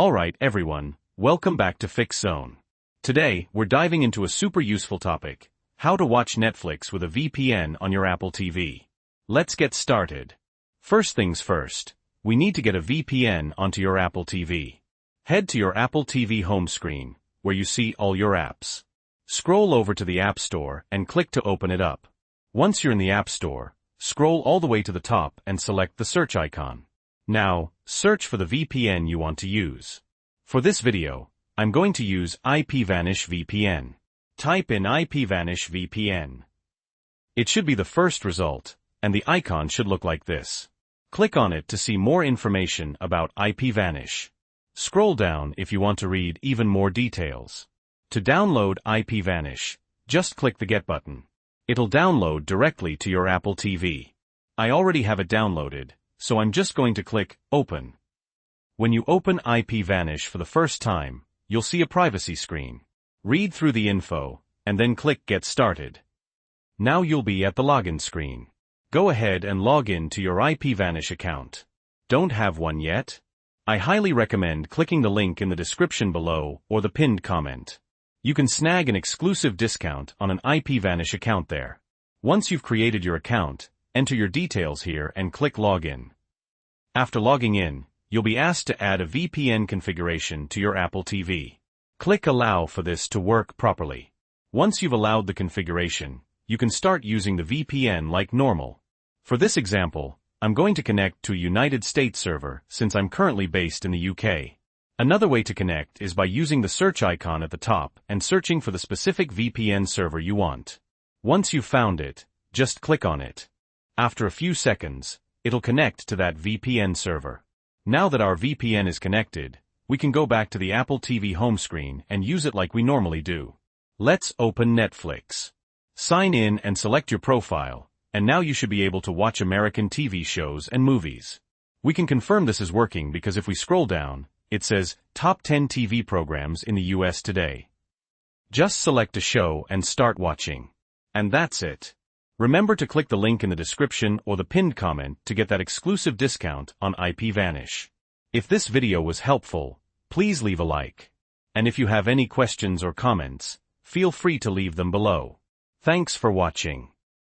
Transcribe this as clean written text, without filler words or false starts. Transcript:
Alright everyone, welcome back to Fix Zone. Today, we're diving into a super useful topic, how to watch Netflix with a VPN on your Apple TV. Let's get started. First things first, we need to get a VPN onto your Apple TV. Head to your Apple TV home screen, where you see all your apps. Scroll over to the App Store and click to open it up. Once you're in the App Store, scroll all the way to the top and select the search icon. Now, search for the VPN you want to use. For this video, I'm going to use IPVanish VPN. Type in IPVanish VPN. It should be the first result, and the icon should look like this. Click on it to see more information about IPVanish. Scroll down if you want to read even more details. To download IPVanish, just click the Get button. It'll download directly to your Apple TV. I already have it downloaded, so I'm just going to click Open. When you open IPVanish for the first time, you'll see a privacy screen. Read through the info, and then click Get Started. Now you'll be at the login screen. Go ahead and log in to your IPVanish account. Don't have one yet? I highly recommend clicking the link in the description below or the pinned comment. You can snag an exclusive discount on an IPVanish account there. Once you've created your account, enter your details here and click Login. After logging in, you'll be asked to add a VPN configuration to your Apple TV. Click Allow for this to work properly. Once you've allowed the configuration, you can start using the VPN like normal. For this example, I'm going to connect to a United States server since I'm currently based in the UK. Another way to connect is by using the search icon at the top and searching for the specific VPN server you want. Once you've found it, just click on it. After a few seconds, it'll connect to that VPN server. Now that our VPN is connected, we can go back to the Apple TV home screen and use it like we normally do. Let's open Netflix. Sign in and select your profile, and now you should be able to watch American TV shows and movies. We can confirm this is working because if we scroll down, it says Top 10 TV Programs in the US Today. Just select a show and start watching. And that's it. Remember to click the link in the description or the pinned comment to get that exclusive discount on IPVanish. If this video was helpful, please leave a like. And if you have any questions or comments, feel free to leave them below. Thanks for watching.